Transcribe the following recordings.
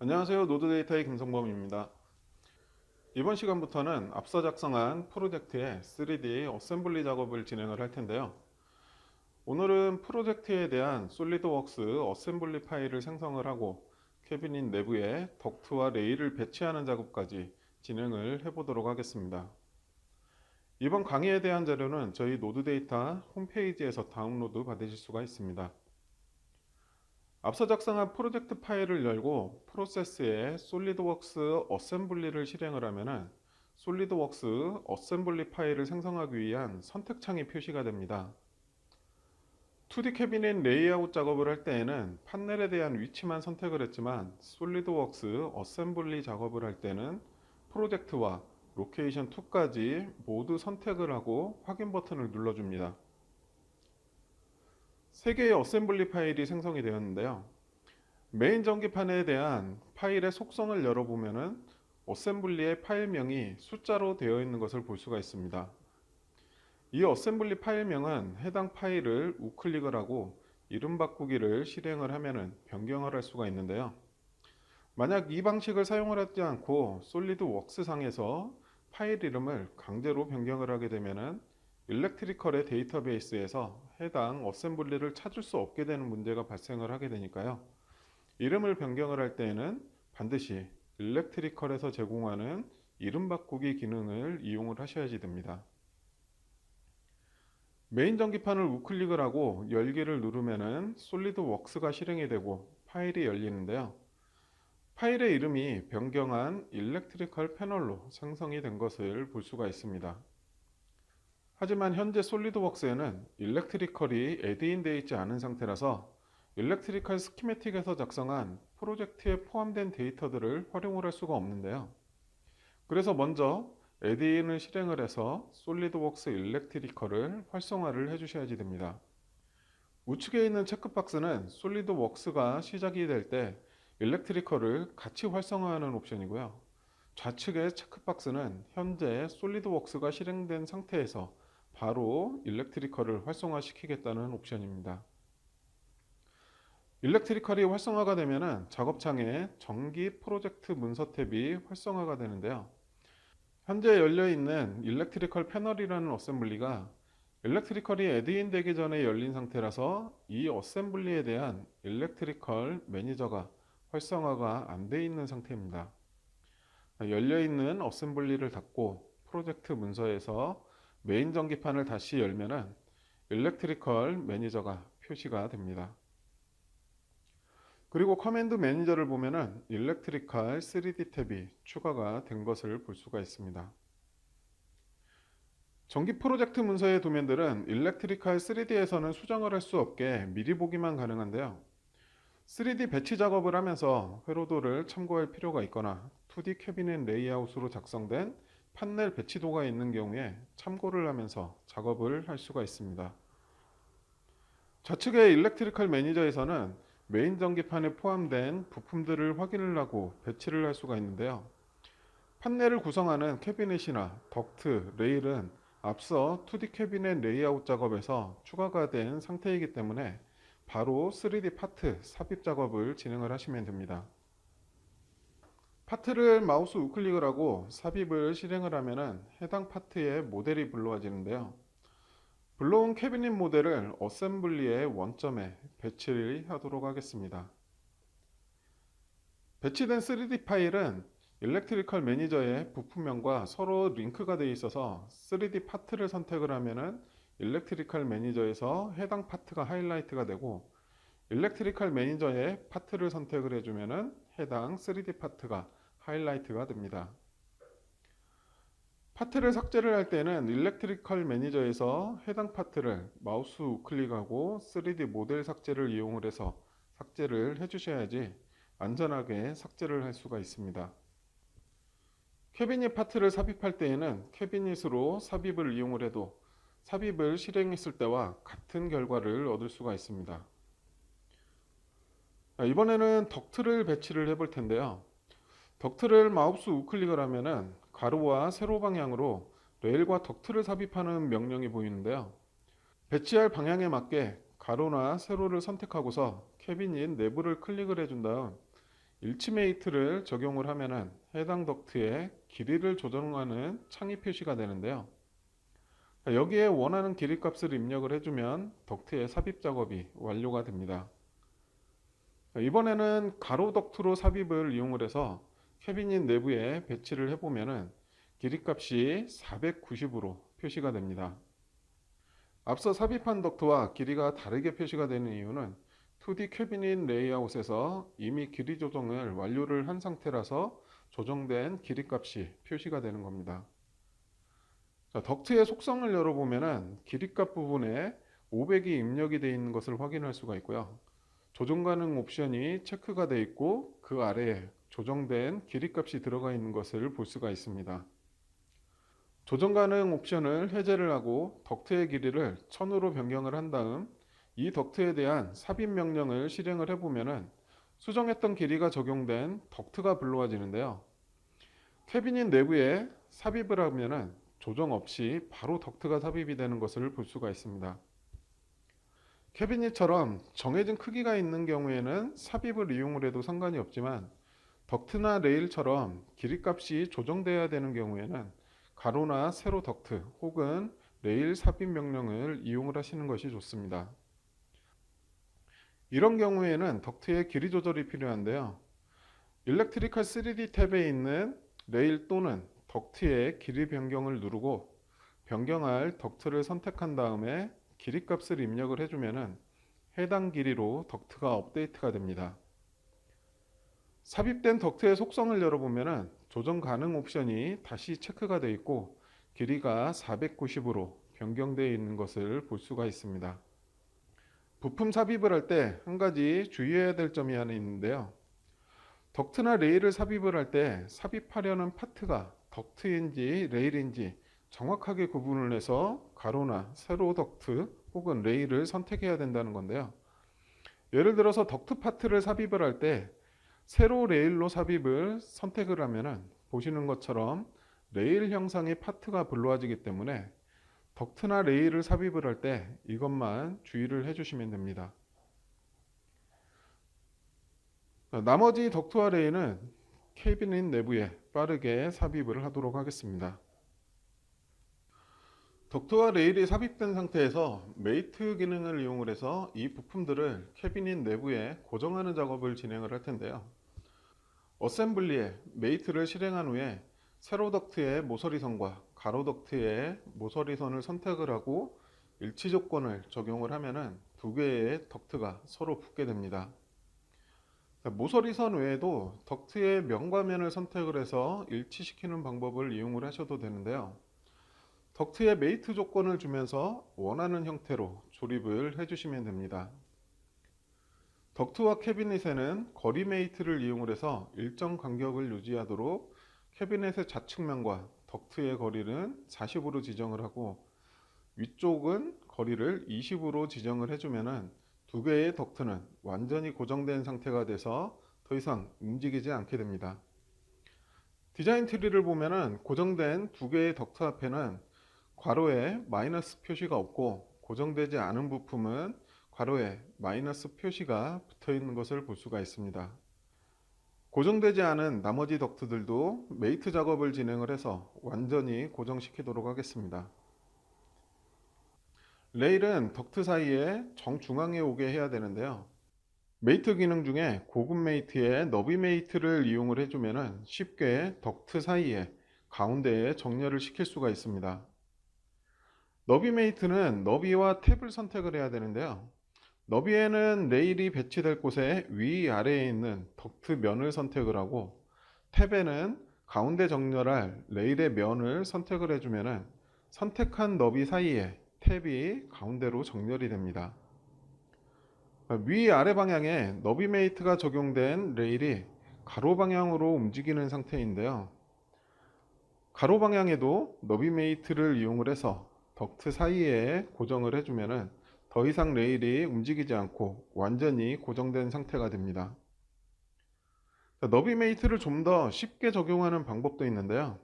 안녕하세요. 노드데이터의 김성범입니다. 이번 시간부터는 앞서 작성한 프로젝트의 3D 어셈블리 작업을 진행을 할 텐데요. 오늘은 프로젝트에 대한 솔리드웍스 어셈블리 파일을 생성을 하고 캐비닛 내부에 덕트와 레일을 배치하는 작업까지 진행을 해보도록 하겠습니다. 이번 강의에 대한 자료는 저희 노드데이터 홈페이지에서 다운로드 받으실 수가 있습니다. 앞서 작성한 프로젝트 파일을 열고 프로세스에 솔리드웍스 어셈블리를 실행을 하면 솔리드웍스 어셈블리 파일을 생성하기 위한 선택창이 표시가 됩니다. 2D 캐비닛 레이아웃 작업을 할 때에는 판넬에 대한 위치만 선택을 했지만 솔리드웍스 어셈블리 작업을 할 때는 프로젝트와 로케이션 2까지 모두 선택을 하고 확인 버튼을 눌러줍니다. 3개의 어셈블리 파일이 생성이 되었는데요. 메인 전기판에 대한 파일의 속성을 열어보면 어셈블리의 파일명이 숫자로 되어 있는 것을 볼 수가 있습니다. 이 어셈블리 파일명은 해당 파일을 우클릭을 하고 이름 바꾸기를 실행을 하면 변경을 할 수가 있는데요. 만약 이 방식을 사용을 하지 않고 솔리드웍스 상에서 파일 이름을 강제로 변경을 하게 되면 일렉트리컬의 데이터베이스에서 해당 어셈블리를 찾을 수 없게 되는 문제가 발생을 하게 되니까요. 이름을 변경을 할 때에는 반드시 일렉트리컬에서 제공하는 이름 바꾸기 기능을 이용을 하셔야지 됩니다. 메인 전기판을 우클릭을 하고 열기를 누르면 솔리드웍스가 실행이 되고 파일이 열리는데요. 파일의 이름이 변경한 일렉트리컬 패널로 생성이 된 것을 볼 수가 있습니다. 하지만 현재 솔리드웍스에는 일렉트리컬이 애드인 되어 있지 않은 상태라서 일렉트리컬 스키매틱에서 작성한 프로젝트에 포함된 데이터들을 활용을 할 수가 없는데요. 그래서 먼저 애드인을 실행을 해서 솔리드웍스 일렉트리컬을 활성화를 해주셔야지 됩니다. 우측에 있는 체크박스는 솔리드웍스가 시작이 될 때 일렉트리컬을 같이 활성화하는 옵션이고요. 좌측의 체크박스는 현재 솔리드웍스가 실행된 상태에서 바로 일렉트리컬을 활성화시키겠다는 옵션입니다. 일렉트리컬이 활성화가 되면 작업창에 전기 프로젝트 문서 탭이 활성화가 되는데요. 현재 열려있는 일렉트리컬 패널이라는 어셈블리가 일렉트리컬이 애드인 되기 전에 열린 상태라서 이 어셈블리에 대한 일렉트리컬 매니저가 활성화가 안 돼 있는 상태입니다. 열려있는 어셈블리를 닫고 프로젝트 문서에서 메인 전기판을 다시 열면 일렉트리컬 매니저가 표시가 됩니다. 그리고 커맨드 매니저를 보면은 일렉트리컬 3D 탭이 추가가 된 것을 볼 수가 있습니다. 전기 프로젝트 문서의 도면들은 일렉트리컬 3D에서는 수정을 할 수 없게 미리 보기만 가능한데요. 3D 배치 작업을 하면서 회로도를 참고할 필요가 있거나 2D 캐비닛 레이아웃으로 작성된 판넬 배치도가 있는 경우에 참고를 하면서 작업을 할 수가 있습니다. 좌측의 일렉트리컬 매니저에서는 메인 전기판에 포함된 부품들을 확인을 하고 배치를 할 수가 있는데요. 판넬을 구성하는 캐비닛이나 덕트, 레일은 앞서 2D 캐비닛 레이아웃 작업에서 추가가 된 상태이기 때문에 바로 3D 파트 삽입 작업을 진행을 하시면 됩니다. 파트를 마우스 우클릭을 하고 삽입을 실행을 하면 해당 파트의 모델이 불러와지는데요. 불러온 캐비닛 모델을 어셈블리의 원점에 배치를 하도록 하겠습니다. 배치된 3D 파일은 일렉트리컬 매니저의 부품명과 서로 링크가 되어 있어서 3D 파트를 선택을 하면 일렉트리컬 매니저에서 해당 파트가 하이라이트가 되고 일렉트리컬 매니저의 파트를 선택을 해주면 해당 3D 파트가 하이라이트가 됩니다. 파트를 삭제를 할 때는 일렉트리컬 매니저에서 해당 파트를 마우스 우클릭하고 3D 모델 삭제를 이용을 해서 삭제를 해주셔야지 안전하게 삭제를 할 수가 있습니다. 캐비닛 파트를 삽입할 때에는 캐비닛으로 삽입을 이용을 해도 삽입을 실행했을 때와 같은 결과를 얻을 수가 있습니다. 이번에는 덕트를 배치를 해볼 텐데요. 덕트를 마우스 우클릭을 하면은 가로와 세로 방향으로 레일과 덕트를 삽입하는 명령이 보이는데요. 배치할 방향에 맞게 가로나 세로를 선택하고서 캐비닛 내부를 클릭을 해준 다음 일치 메이트를 적용을 하면은 해당 덕트의 길이를 조정하는 창이 표시가 되는데요. 여기에 원하는 길이 값을 입력을 해주면 덕트의 삽입 작업이 완료가 됩니다. 이번에는 가로 덕트로 삽입을 이용을 해서 캐비닛 내부에 배치를 해보면은 길이 값이 490으로 표시가 됩니다. 앞서 삽입한 덕트와 길이가 다르게 표시가 되는 이유는 2D 캐비닛 레이아웃에서 이미 길이 조정을 완료를 한 상태라서 조정된 길이 값이 표시가 되는 겁니다. 자, 덕트의 속성을 열어보면은 길이값 부분에 500이 입력이 되어 있는 것을 확인할 수가 있고요. 조정 가능 옵션이 체크가 되어 있고 그 아래에 조정된 길이값이 들어가 있는 것을 볼 수가 있습니다. 조정 가능 옵션을 해제를 하고 덕트의 길이를 1000으로 변경을 한 다음 이 덕트에 대한 삽입 명령을 실행을 해보면은 수정했던 길이가 적용된 덕트가 불러와지는데요. 캐비닛 내부에 삽입을 하면은 조정 없이 바로 덕트가 삽입이 되는 것을 볼 수가 있습니다. 캐비닛처럼 정해진 크기가 있는 경우에는 삽입을 이용을 해도 상관이 없지만 덕트나 레일처럼 길이값이 조정돼야 되는 경우에는 가로나 세로 덕트 혹은 레일 삽입 명령을 이용을 하시는 것이 좋습니다. 이런 경우에는 덕트의 길이 조절이 필요한데요. 일렉트리컬 3D 탭에 있는 레일 또는 덕트의 길이 변경을 누르고 변경할 덕트를 선택한 다음에 길이 값을 입력을 해주면 해당 길이로 덕트가 업데이트가 됩니다. 삽입된 덕트의 속성을 열어보면 조정 가능 옵션이 다시 체크가 되어 있고 길이가 490으로 변경되어 있는 것을 볼 수가 있습니다. 부품 삽입을 할 때 한 가지 주의해야 될 점이 하나 있는데요. 덕트나 레일을 삽입을 할 때 삽입하려는 파트가 덕트인지 레일인지 정확하게 구분을 해서 가로나 세로 덕트 혹은 레일을 선택해야 된다는 건데요. 예를 들어서 덕트 파트를 삽입을 할 때 세로 레일로 삽입을 선택을 하면은 보시는 것처럼 레일 형상의 파트가 불러와지기 때문에 덕트나 레일을 삽입을 할 때 이것만 주의를 해주시면 됩니다. 나머지 덕트와 레일은 캐비닛 내부에 빠르게 삽입을 하도록 하겠습니다. 덕트와 레일이 삽입된 상태에서 메이트 기능을 이용을 해서 이 부품들을 캐비닛 내부에 고정하는 작업을 진행을 할 텐데요. 어셈블리에 메이트를 실행한 후에 세로 덕트의 모서리선과 가로 덕트의 모서리선을 선택을 하고 일치 조건을 적용을 하면은 두 개의 덕트가 서로 붙게 됩니다. 모서리선 외에도 덕트의 면과 면을 선택을 해서 일치시키는 방법을 이용을 하셔도 되는데요. 덕트의 메이트 조건을 주면서 원하는 형태로 조립을 해주시면 됩니다. 덕트와 캐비닛에는 거리 메이트를 이용을 해서 일정 간격을 유지하도록 캐비닛의 좌측면과 덕트의 거리는 40으로 지정을 하고 위쪽은 거리를 20으로 지정을 해주면 두 개의 덕트는 완전히 고정된 상태가 돼서 더 이상 움직이지 않게 됩니다. 디자인 트리를 보면 고정된 두 개의 덕트 앞에는 괄호에 마이너스 표시가 없고 고정되지 않은 부품은 괄호에 마이너스 표시가 붙어 있는 것을 볼 수가 있습니다. 고정되지 않은 나머지 덕트들도 메이트 작업을 진행을 해서 완전히 고정시키도록 하겠습니다. 레일은 덕트 사이에 정중앙에 오게 해야 되는데요. 메이트 기능 중에 고급 메이트의 너비 메이트를 이용을 해주면 쉽게 덕트 사이에 가운데에 정렬을 시킬 수가 있습니다. 너비 메이트는 너비와 탭을 선택을 해야 되는데요. 너비에는 레일이 배치될 곳에 위아래에 있는 덕트 면을 선택을 하고 탭에는 가운데 정렬할 레일의 면을 선택을 해주면 선택한 너비 사이에 탭이 가운데로 정렬이 됩니다. 위아래 방향에 너비 메이트가 적용된 레일이 가로 방향으로 움직이는 상태인데요. 가로 방향에도 너비 메이트를 이용을 해서 덕트 사이에 고정을 해주면 더 이상 레일이 움직이지 않고 완전히 고정된 상태가 됩니다. 너비 메이트를 좀 더 쉽게 적용하는 방법도 있는데요.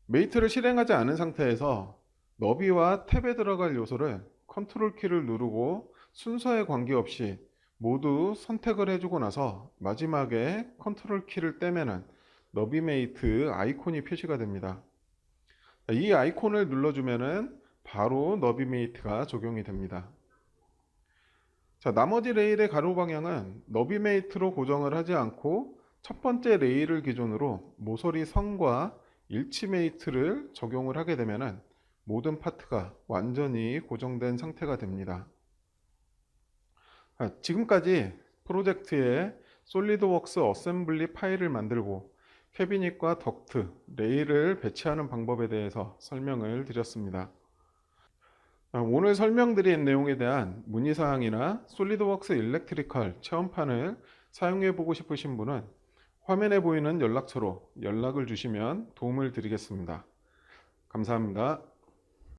메이트를 실행하지 않은 상태에서 너비와 탭에 들어갈 요소를 컨트롤 키를 누르고 순서에 관계없이 모두 선택을 해주고 나서 마지막에 컨트롤 키를 떼면은 너비메이트 아이콘이 표시가 됩니다. 이 아이콘을 눌러주면은 바로 너비메이트가 적용이 됩니다. 자, 나머지 레일의 가로 방향은 너비메이트로 고정을 하지 않고 첫 번째 레일을 기준으로 모서리 선과 일치메이트를 적용을 하게 되면은 모든 파트가 완전히 고정된 상태가 됩니다. 지금까지 프로젝트에 솔리드웍스 어셈블리 파일을 만들고 캐비닛과 덕트, 레일을 배치하는 방법에 대해서 설명을 드렸습니다. 오늘 설명드린 내용에 대한 문의사항이나 솔리드웍스 일렉트리컬 체험판을 사용해 보고 싶으신 분은 화면에 보이는 연락처로 연락을 주시면 도움을 드리겠습니다. 감사합니다.